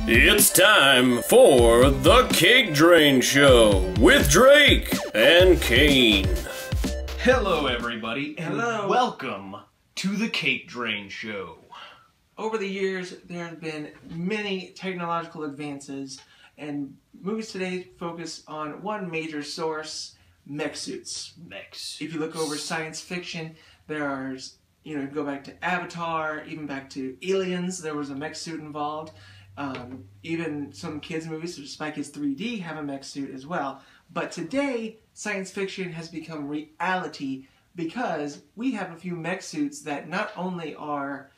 It's time for the CakeDrain Show with Drake and Cain. Hello everybody, and Hello. welcome to the CakeDrain Show. Over the years, there have been many technological advances, and movies today focus on one major source, mech-suits. Mech-Suits. If you look over science fiction, there's, you go back to Avatar, even back to Aliens, there was a mech-suit involved. Even some kids' movies, such as Spy Kids 3D, have a mech-suit as well. But today, science fiction has become reality because we have a few mech-suits that not only are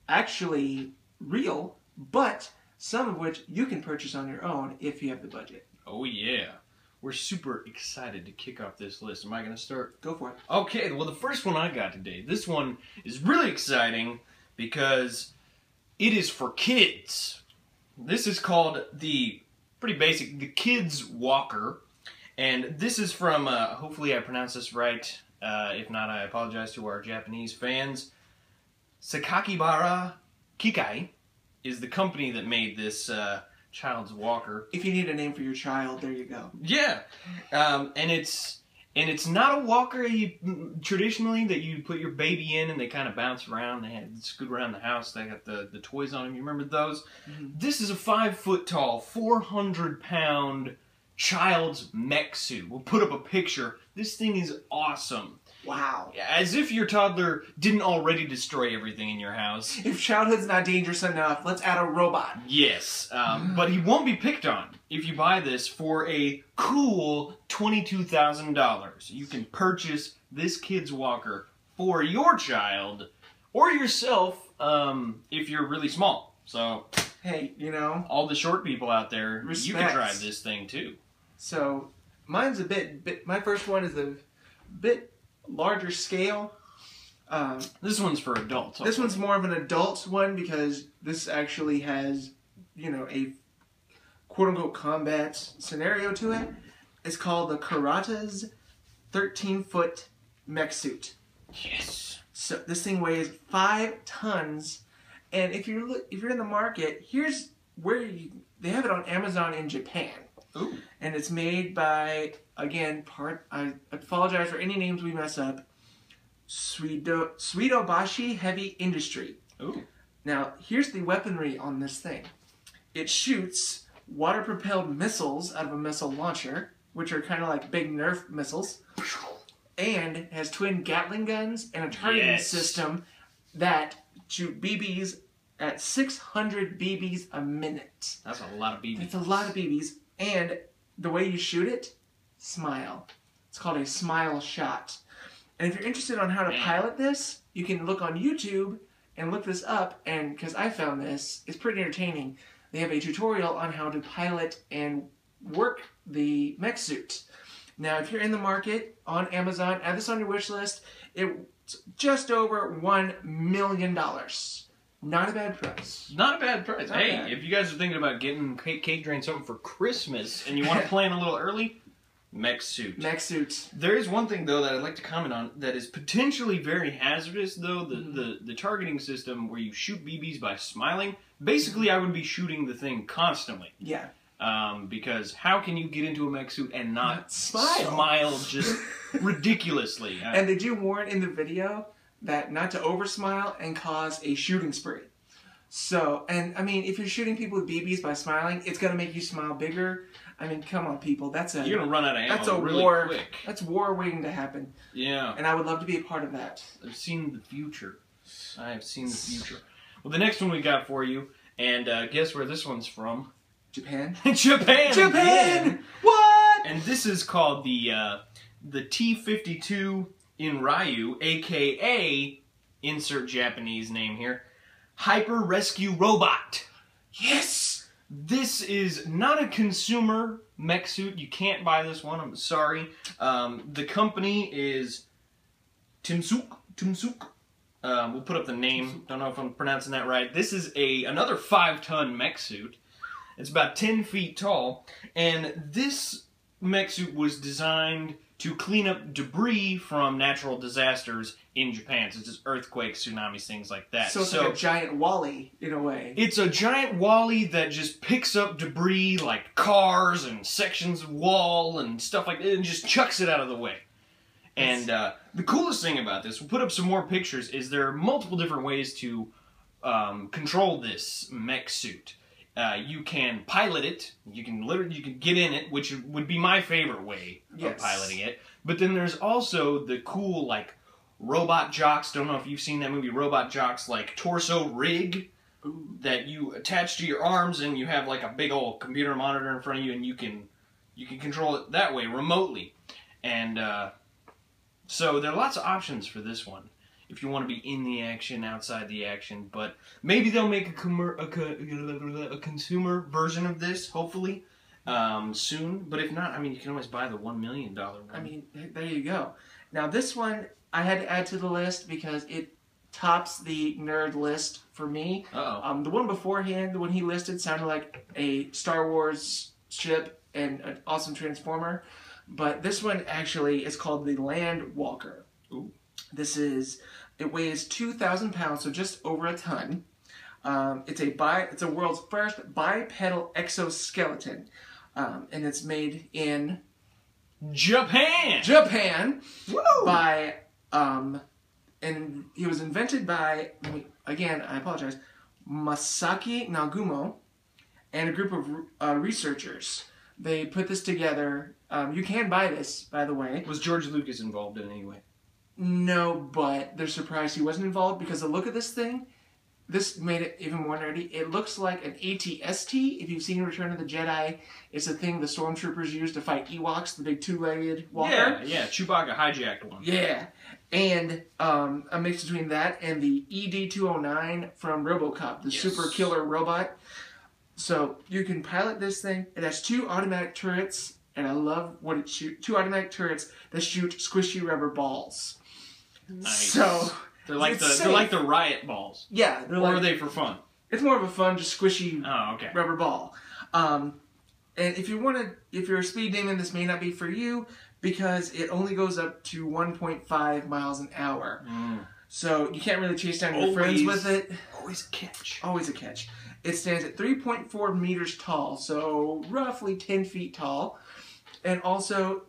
actually real, but some of which you can purchase on your own if you have the budget. Oh yeah. We're super excited to kick off this list. Am I going to start? Go for it. Okay, well the first one I got today, this one is really exciting because it is for kids. This is called the Kids Walker. And this is from, hopefully I pronounced this right. If not, I apologize to our Japanese fans. Sakakibara Kikai is the company that made this child's walker. If you need a name for your child, there you go. Yeah, and it's not a walker traditionally that you put your baby in and they kind of bounce around. They scoot around the house. They got the toys on them. You remember those? Mm-hmm. This is a 5-foot tall, 400-pound child's mech suit. We'll put up a picture. This thing is awesome. Wow. As if your toddler didn't already destroy everything in your house. If childhood's not dangerous enough, let's add a robot. Yes, but he won't be picked on if you buy this for a cool $22,000. You can purchase this kid's walker for your child or yourself if you're really small. So, hey, all the short people out there, respect. You can drive this thing too. So, mine's a bit my first one is a bit larger scale. This one's for adults. This one's more of an adult one because this actually has, a quote-unquote combat scenario to it. It's called the Karata's 13-foot mech suit. Yes. So this thing weighs 5 tons, and if you're in the market, here's where they have it on Amazon in Japan. Ooh. And it's made by, again, I apologize for any names we mess up, Suidobashi Heavy Industry. Ooh. Now, here's the weaponry on this thing. It shoots water-propelled missiles out of a missile launcher, which are kind of like big Nerf missiles, and it has twin Gatling guns and a targeting system that shoot BBs at 600 BBs a minute. That's a lot of BBs. That's a lot of BBs. And the way you shoot it, smile. It's called a smile shot. And if you're interested on how to pilot this, you can look on YouTube and look this up. And because I found this, it's pretty entertaining. They have a tutorial on how to pilot and work the mech suit. Now, if you're in the market on Amazon, add this on your wish list. It's just over $1 million. Not a bad price. Not a bad price. Not hey, bad. If you guys are thinking about getting CakeDrain something for Christmas and you want to plan a little early, mech-suit. Mech-suits. There is one thing, though, that I'd like to comment on that is potentially very hazardous, though. The targeting system where you shoot BBs by smiling. Basically, I would be shooting the thing constantly. Yeah. Because how can you get into a mech-suit and not smile just ridiculously? And did you warn in the video that not to over-smile and cause a shooting spree? So, and I mean, if you're shooting people with BBs by smiling, it's going to make you smile bigger. I mean, come on, people. You're going to run out of ammo that's a really war, quick. That's war waiting to happen. Yeah. And I would love to be a part of that. I've seen the future. I have seen the future. Well, the next one we got for you, and guess where this one's from? Japan? Japan! Japan! Again. What? And this is called the T-52 in Ryu, a.k.a. insert Japanese name here, Hyper Rescue Robot. Yes! This is not a consumer mech suit. You can't buy this one. I'm sorry. The company is Timsuk. We'll put up the name. Don't know if I'm pronouncing that right. This is another 5-ton mech suit. It's about 10 feet tall, and this Mech-Suit was designed to clean up debris from natural disasters in Japan, such as earthquakes, tsunamis, things like that. So it's like a giant Wall-E, in a way. It's a giant Wall-E that just picks up debris like cars and sections of wall and stuff like that and just chucks it out of the way. And the coolest thing about this, we'll put up some more pictures, is there are multiple different ways to control this Mech-Suit. You can pilot it. You can get in it, which would be my favorite way of piloting it. But then there's also the cool, like, robot jocks. Don't know if you've seen that movie, Robot Jocks, like torso rig that you attach to your arms, and you have like a big old computer monitor in front of you, and you can control it that way remotely. And so there are lots of options for this one if you want to be in the action, outside the action. But maybe they'll make a consumer version of this, hopefully, soon. But if not, I mean, you can always buy the $1 million one. I mean, there you go. Now this one I had to add to the list because it tops the nerd list for me. Uh-oh. The one beforehand, the one he listed, sounded like a Star Wars ship and an awesome Transformer. But this one actually is called the Land Walker. Ooh. It weighs 2,000 pounds, so just over a ton. It's a world's first bipedal exoskeleton, and it's made in Japan. Woo! By and he was invented by, again, I apologize, Masaki Nagumo and a group of researchers. They put this together. You can buy this, by the way. Was George Lucas involved in it anyway? No, but they're surprised he wasn't involved because the look of this thing, this made it even more nerdy. It looks like an AT-ST. If you've seen Return of the Jedi, it's a thing the stormtroopers use to fight Ewoks, the big two-legged walker. Yeah, Chewbacca hijacked one. Yeah, and a mix between that and the ED-209 from RoboCop, the super killer robot. So you can pilot this thing. It has 2 automatic turrets, and I love what it shoots. 2 automatic turrets that shoot squishy rubber balls. Nice. So they're like the riot balls. Yeah, are they for fun? It's more of a fun, just squishy rubber ball. And if you're a speed demon, this may not be for you because it only goes up to 1.5 miles an hour. So you can't really chase down your friends with it. Always a catch. Always a catch. It stands at 3.4 meters tall, so roughly 10 feet tall. And also,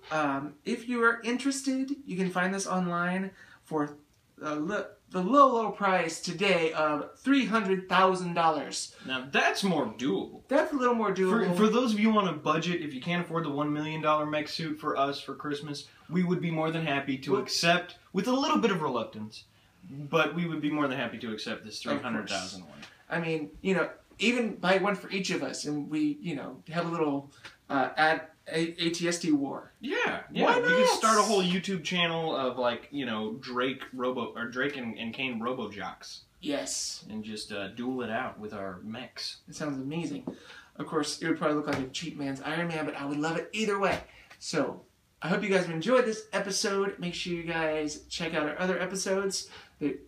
if you are interested, you can find this online for the low price today of $300,000. Now that's more doable. That's a little more doable. For those of you on a budget, if you can't afford the $1 million Mech-Suit for us for Christmas, we would be more than happy to accept, with a little bit of reluctance, but we would be more than happy to accept this $300,000 one. I mean, even buy one for each of us, and we, have a little ATST war. Yeah. We could start a whole YouTube channel of Drake and Cain Robo-Jocks. Yes. And just duel it out with our mechs. It sounds amazing. Of course, it would probably look like a cheap man's Iron Man, but I would love it either way. So, I hope you guys have enjoyed this episode. Make sure you guys check out our other episodes.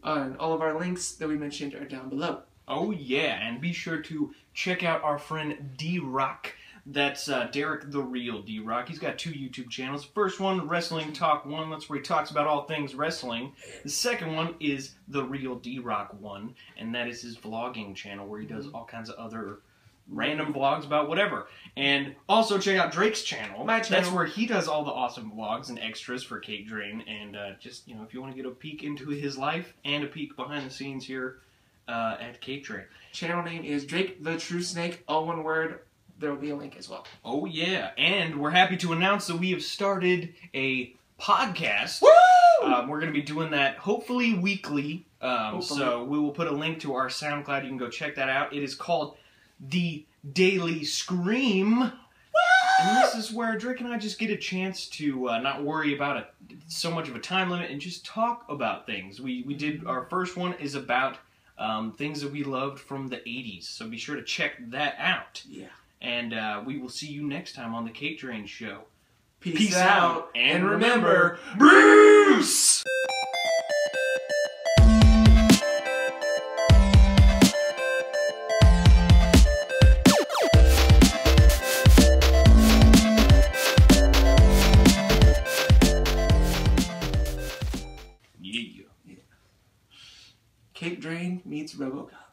All of our links that we mentioned are down below. Oh yeah, and be sure to check out our friend D-Rock. That's Derek the Real D-Rock. He's got 2 YouTube channels. First one, Wrestling Talk 1. That's where he talks about all things wrestling. The second one is The Real D-Rock 1. And that is his vlogging channel where he does all kinds of other random vlogs about whatever. And also check out Drake's channel. My channel. That's where he does all the awesome vlogs and extras for CakeDrain. And just, if you want to get a peek into his life and a peek behind the scenes here at CakeDrain. Channel name is Drake the True Snake, all one word. There will be a link as well. Oh yeah, and we're happy to announce that we have started a podcast. Woo! We're going to be doing that hopefully weekly. So we will put a link to our SoundCloud. You can go check that out. It is called The Daily Scream. Woo! And this is where Drake and I just get a chance to not worry about so much of a time limit and just talk about things. We did, our first one is about things that we loved from the 80s. So be sure to check that out. Yeah. And we will see you next time on the CakeDrain Show. Peace out. And remember, Bruce! RoboCop.